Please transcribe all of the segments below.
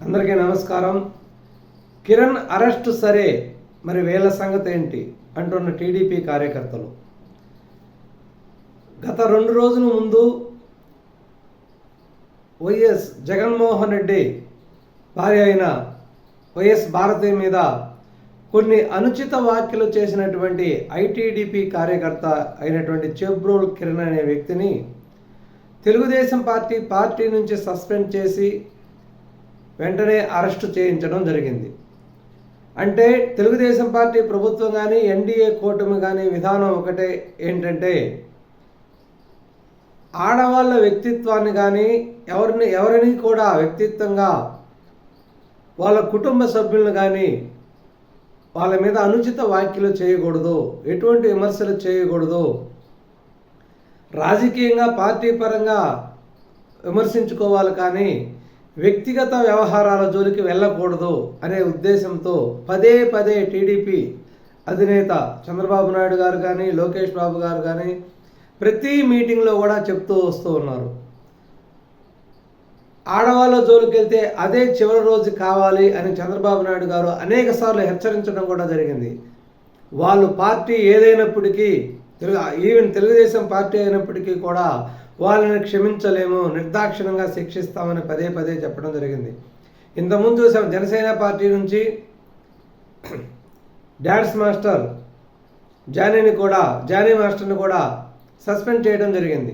అందరికీ నమస్కారం. కిరణ్ అరెస్ట్ సరే, మరి వీళ్ళ సంగతి ఏంటి అంటున్న టీడీపీ కార్యకర్తలు. గత 2 రోజుల ముందు వైఎస్ జగన్మోహన్ రెడ్డి భార్య అయిన వైఎస్ భారతి మీద కొన్ని అనుచిత వ్యాఖ్యలు చేసినటువంటి ఐటీడీపీ కార్యకర్త అయినటువంటి చెబ్రోల్ కిరణ్ అనే వ్యక్తిని తెలుగుదేశం పార్టీ నుంచి సస్పెండ్ చేసి వెంటనే అరెస్టు చేయించడం జరిగింది. అంటే తెలుగుదేశం పార్టీ ప్రభుత్వం కానీ ఎన్డీఏ కూటమి కానీ విధానం ఒకటే, ఏంటంటే ఆడవాళ్ళ వ్యక్తిత్వాన్ని కానీ ఎవరిని కూడా వ్యక్తిత్వంగా వాళ్ళ కుటుంబ సభ్యులను కానీ వాళ్ళ మీద అనుచిత వ్యాఖ్యలు చేయకూడదు, ఎటువంటి విమర్శలు చేయకూడదు, రాజకీయంగా పార్టీ పరంగా విమర్శించుకోవాలి కానీ వ్యక్తిగత వ్యవహారాల జోలికి వెళ్ళకూడదు అనే ఉద్దేశంతో పదే పదే టీడీపీ అధినేత చంద్రబాబు నాయుడు గారు కానీ లోకేష్ బాబు గారు కానీ ప్రతి మీటింగ్లో కూడా చెప్తూ వస్తూ ఉన్నారు. ఆడవాళ్ళ జోలికి వెళ్తే అదే చివరి రోజు కావాలి అని చంద్రబాబు నాయుడు గారు అనేక సార్లు హెచ్చరించడం కూడా జరిగింది. వాళ్ళు పార్టీ ఏదైనప్పటికీ ఈవెన్ తెలుగుదేశం పార్టీ అయినప్పటికీ కూడా వాళ్ళని క్షమించలేము, నిర్దాక్షిణంగా శిక్షిస్తామని పదే పదే చెప్పడం జరిగింది. ఇంతకుముందు చూసాం, జనసేన పార్టీ నుంచి డ్యాన్స్ మాస్టర్ జానీ మాస్టర్ని కూడా సస్పెండ్ చేయడం జరిగింది.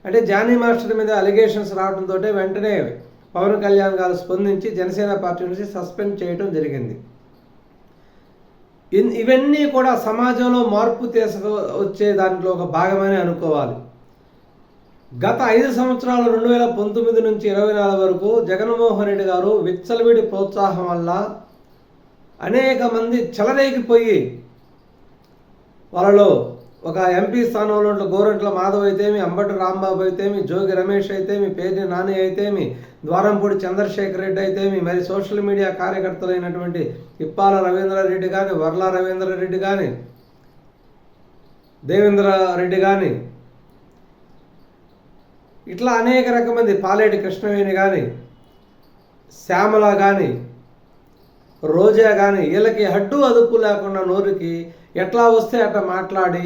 అంటే జానీ మాస్టర్ మీద అలిగేషన్స్ రావడంతో వెంటనే పవన్ కళ్యాణ్ గారు స్పందించి జనసేన పార్టీ నుంచి సస్పెండ్ చేయడం జరిగింది. ఇవన్నీ కూడా సమాజంలో మార్పు తీసుకొచ్చే దాంట్లో ఒక భాగమని అనుకోవాలి. గత 5 సంవత్సరాలు 2019 నుంచి 24 వరకు జగన్మోహన్ రెడ్డి గారు విచ్చలవిడి ప్రోత్సాహం వల్ల అనేక మంది చెలరేగిపోయి వాళ్ళలో ఒక ఎంపీ స్థానంలో ఉన్న గోరంట్ల మాధవ్ అయితేమి, అంబటి రాంబాబు అయితేమి, జోగి రమేష్ అయితేమి, పేర్ని నాని అయితేమి, ద్వారంపూడి చంద్రశేఖర్ రెడ్డి అయితేమి, మరి సోషల్ మీడియా కార్యకర్తలైనటువంటి ఇప్పాల రవీంద్రారెడ్డి కానీ, వర్ల రవీంద్రారెడ్డి కానీ, దేవేంద్ర రెడ్డి కానీ, ఇట్లా అనేక రకమంది, పాలేటి కృష్ణవేణి కానీ, శ్యామల కానీ, రోజా కానీ, వీళ్ళకి హడ్డు అదుపు లేకుండా నోరుకి ఎట్లా వస్తే అట్లా మాట్లాడి,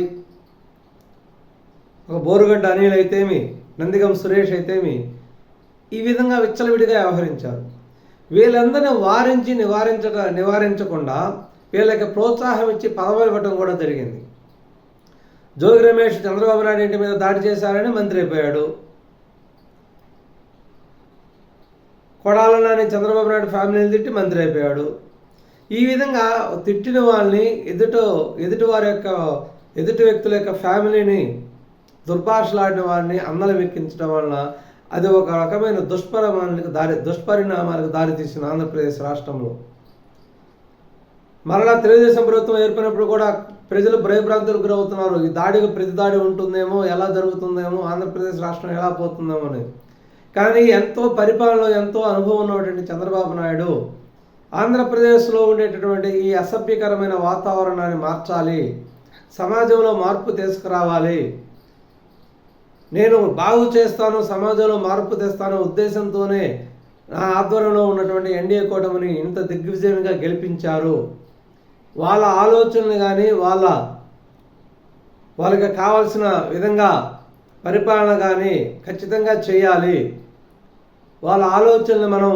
ఒక బోరుగడ్డ అనిల్ అయితేమి, నందిగం సురేష్ అయితేమి, ఈ విధంగా విచ్చలవిడిగా వ్యవహరించారు. వీళ్ళందరినీ వారించి నివారించకుండా వీళ్ళకి ప్రోత్సాహం ఇచ్చి పదవులు ఇవ్వడం కూడా జరిగింది. జోగి రమేష్ చంద్రబాబు నాయుడు ఇంటి మీద దాడి చేశారని మంత్రి అయిపోయాడు. కొడాల నాని చంద్రబాబు నాయుడు ఫ్యామిలీని తిట్టి మంత్రి అయిపోయాడు. ఈ విధంగా తిట్టిన వాళ్ళని ఎదుటి వ్యక్తుల యొక్క ఫ్యామిలీని దుర్భాషలాడిన వారిని అన్నలు వెక్కించడం వలన అది ఒక రకమైన దుష్పరిణామాలకు దారితీసిన ఆంధ్రప్రదేశ్ రాష్ట్రంలో. మరలా తెలుగుదేశం ప్రభుత్వం ఏర్పడినప్పుడు కూడా ప్రజలు భయభ్రాంతులకు గురవుతున్నారు. ఈ దాడికి ప్రతి దాడి ఉంటుందేమో, ఎలా జరుగుతుందేమో, ఆంధ్రప్రదేశ్ రాష్ట్రం ఎలా పోతుందేమో అని. కానీ పరిపాలనలో ఎంతో అనుభవం ఉన్నటువంటి చంద్రబాబు నాయుడు ఆంధ్రప్రదేశ్లో ఉండేటటువంటి ఈ అసభ్యకరమైన వాతావరణాన్ని మార్చాలి, సమాజంలో మార్పు తీసుకురావాలి, నేను బాగు చేస్తాను, సమాజంలో మార్పు తెస్తాను ఉద్దేశంతోనే నా ఆధ్వర్యంలో ఉన్నటువంటి ఎన్డీఏ కూటమిని ఇంత దిగ్విజయంగా గెలిపించారు. వాళ్ళ ఆలోచనలు కానీ వాళ్ళకి కావాల్సిన విధంగా పరిపాలన కానీ ఖచ్చితంగా చేయాలి, వాళ్ళ ఆలోచనలు మనం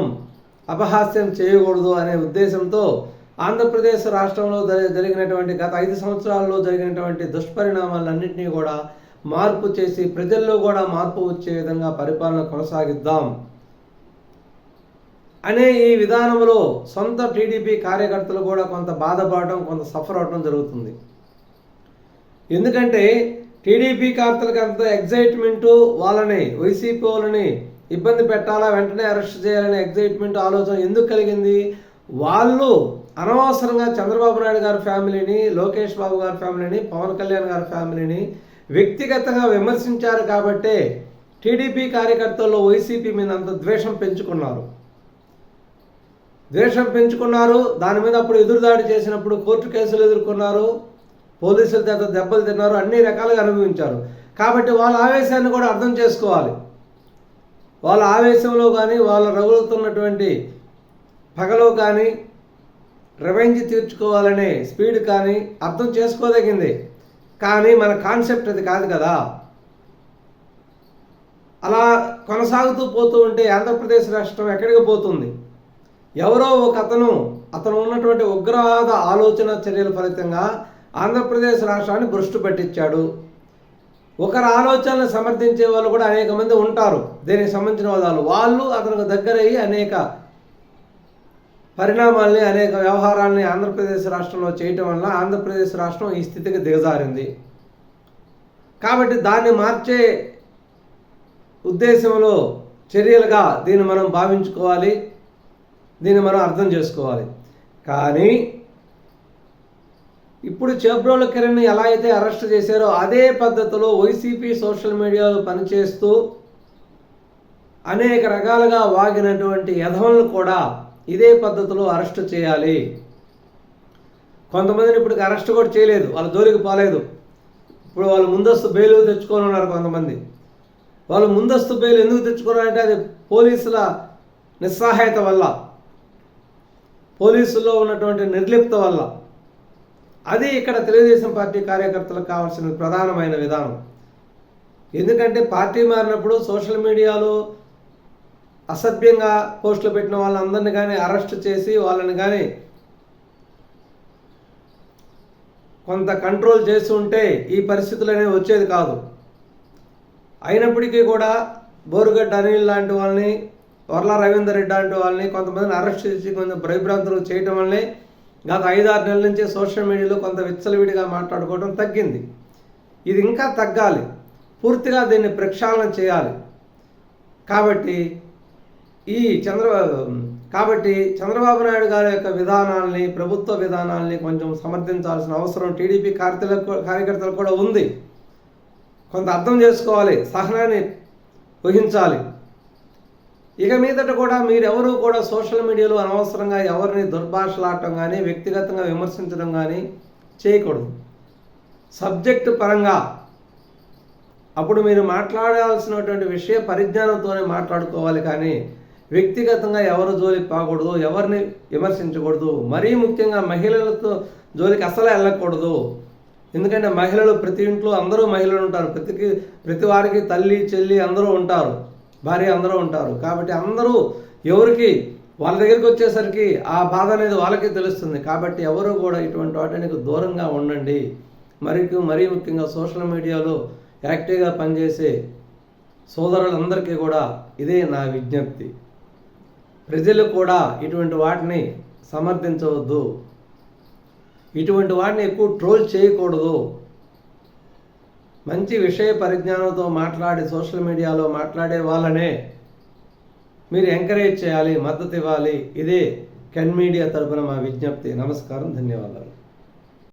అపహాస్యం చేయకూడదు అనే ఉద్దేశంతో ఆంధ్రప్రదేశ్ రాష్ట్రంలో జరిగినటువంటి గత 5 సంవత్సరాల్లో జరిగినటువంటి దుష్పరిణామాలన్నింటినీ కూడా మార్పు చేసి ప్రజల్లో కూడా మార్పు వచ్చే విధంగా పరిపాలన కొనసాగిద్దాం అనే ఈ విధానంలో సొంత టీడీపీ కార్యకర్తలు కూడా కొంత బాధపడటం, కొంత సఫర్ అవడం జరుగుతుంది. ఎందుకంటే టీడీపీ కార్యకర్తలకు అంత ఎగ్జైట్మెంటు, వాళ్ళని వైసీపీ వాళ్ళని ఇబ్బంది పెట్టాలా, వెంటనే అరెస్ట్ చేయాలనే ఎగ్జైట్మెంట్ ఆలోచన ఎందుకు కలిగింది? వాళ్ళు అనవసరంగా చంద్రబాబు నాయుడు గారి ఫ్యామిలీని, లోకేష్ బాబు గారి ఫ్యామిలీని, పవన్ కళ్యాణ్ గారి ఫ్యామిలీని వ్యక్తిగతంగా విమర్శించారు కాబట్టే టీడీపీ కార్యకర్తల్లో వైసీపీ మీద అంత ద్వేషం పెంచుకున్నారు. దాని మీద అప్పుడు ఎదురుదాడి చేసినప్పుడు కోర్టు కేసులు ఎదుర్కొన్నారు, పోలీసుల చేత దెబ్బలు తిన్నారు, అన్ని రకాలుగా అనుభవించారు. కాబట్టి వాళ్ళ ఆవేశాన్ని కూడా అర్థం చేసుకోవాలి. వాళ్ళ ఆవేశంలో కానీ వాళ్ళ రగులుతున్నటువంటి పగలో కానీ రివెంజ్ తీర్చుకోవాలనే స్పీడ్ కానీ అర్థం చేసుకోదగింది. కానీ మన కాన్సెప్ట్ అది కాదు కదా. అలా కొనసాగుతూ పోతూ ఉంటే ఆంధ్రప్రదేశ్ రాష్ట్రం ఎక్కడికి పోతుంది? ఎవరో ఒక అతను ఉన్నటువంటి ఉగ్రవాద ఆలోచన చర్యల ఫలితంగా ఆంధ్రప్రదేశ్ రాష్ట్రాన్ని భ్రష్టు పట్టించాడు. ఒకరి ఆలోచనలు సమర్థించే వాళ్ళు కూడా అనేక మంది ఉంటారు. దీనికి సంబంధించిన వాళ్ళు అతనికి దగ్గరయ్యి అనేక పరిణామాల్ని, అనేక వ్యవహారాల్ని ఆంధ్రప్రదేశ్ రాష్ట్రంలో చేయటం వల్ల ఆంధ్రప్రదేశ్ రాష్ట్రం ఈ స్థితికి దిగజారింది. కాబట్టి దాన్ని మార్చే ఉద్దేశంలో చర్యలుగా దీన్ని మనం భావించుకోవాలి, దీన్ని మనం అర్థం చేసుకోవాలి. కానీ ఇప్పుడు చేబ్రోలు కిరణ్ని ఎలా అయితే అరెస్ట్ చేశారో అదే పద్ధతిలో వైసీపీ సోషల్ మీడియాలో పనిచేస్తూ అనేక రకాలుగా వాగినటువంటి యధవలను కూడా ఇదే పద్ధతిలో అరెస్ట్ చేయాలి. కొంతమందిని ఇప్పటికి అరెస్ట్ కూడా చేయలేదు, వాళ్ళ జోలికి పోలేదు. ఇప్పుడు వాళ్ళు ముందస్తు బెయిల్ తెచ్చుకొని ఉన్నారు. కొంతమంది వాళ్ళు ముందస్తు బెయిల్ ఎందుకు తెచ్చుకున్నారంటే అది పోలీసుల నిస్సహాయత వల్ల, పోలీసుల్లో ఉన్నటువంటి నిర్లిప్త వల్ల. అది ఇక్కడ తెలుగుదేశం పార్టీ కార్యకర్తలకు కావాల్సిన ప్రధానమైన విధానం. ఎందుకంటే పార్టీ మారినప్పుడు సోషల్ మీడియాలో అసభ్యంగా పోస్టులు పెట్టిన వాళ్ళందరినీ కానీ అరెస్ట్ చేసి వాళ్ళని కానీ కొంత కంట్రోల్ చేసి ఉంటే ఈ పరిస్థితులు అనేవి వచ్చేది కాదు. అయినప్పటికీ కూడా బోరుగడ్డ అనిల్ లాంటి వాళ్ళని, వర్ల రవీందర్ రెడ్డి లాంటి వాళ్ళని కొంతమందిని అరెస్ట్ చేసి కొంచెం భయభ్రాంతులు చేయటం వల్లే గత 5-6 నెలల నుంచి సోషల్ మీడియాలో కొంత విచ్చలవిడిగా మాట్లాడుకోవడం తగ్గింది. ఇది ఇంకా తగ్గాలి, పూర్తిగా దీన్ని ప్రక్షాళన చేయాలి. కాబట్టి చంద్రబాబు నాయుడు గారి యొక్క విధానాల్ని, ప్రభుత్వ విధానాల్ని కొంచెం సమర్థించాల్సిన అవసరం టీడీపీ కార్యకర్తలకు కూడా ఉంది. కొంత అర్థం చేసుకోవాలి, సహనాన్ని వహించాలి. ఇక మీదట కూడా మీరెవరూ కూడా సోషల్ మీడియాలో అనవసరంగా ఎవరిని దుర్భాషలాడటం కానీ, వ్యక్తిగతంగా విమర్శించడం కానీ చేయకూడదు. సబ్జెక్టు పరంగా అప్పుడు మీరు మాట్లాడాల్సినటువంటి విషయ పరిజ్ఞానంతోనే మాట్లాడుకోవాలి. కానీ వ్యక్తిగతంగా ఎవరు జోలికి పోకూడదు, ఎవరిని విమర్శించకూడదు. మరీ ముఖ్యంగా మహిళలతో జోలికి అసలు వెళ్ళకూడదు. ఎందుకంటే మహిళలు ప్రతి ఇంట్లో అందరూ మహిళలు ఉంటారు. ప్రతి వారికి తల్లి, చెల్లి అందరూ ఉంటారు, భార్య అందరూ ఉంటారు. కాబట్టి అందరూ ఎవరికి వాళ్ళ దగ్గరికి వచ్చేసరికి ఆ బాధ అనేది వాళ్ళకి తెలుస్తుంది. కాబట్టి ఎవరు కూడా ఇటువంటి వాటికి దూరంగా ఉండండి. మరీ ముఖ్యంగా సోషల్ మీడియాలో యాక్టివ్గా పనిచేసే సోదరులందరికీ కూడా ఇదే నా విజ్ఞప్తి. ప్రజలు కూడా ఇటువంటి వాటిని సమర్థించవద్దు, ఇటువంటి వాటిని ఎక్కువ ట్రోల్ చేయకూడదు. మంచి విషయ పరిజ్ఞానంతో మాట్లాడి సోషల్ మీడియాలో మాట్లాడే వాళ్ళనే మీరు ఎంకరేజ్ చేయాలి, మద్దతు ఇవ్వాలి. ఇదే కెన్ మీడియా తరపున మా విజ్ఞప్తి. నమస్కారం, ధన్యవాదాలు.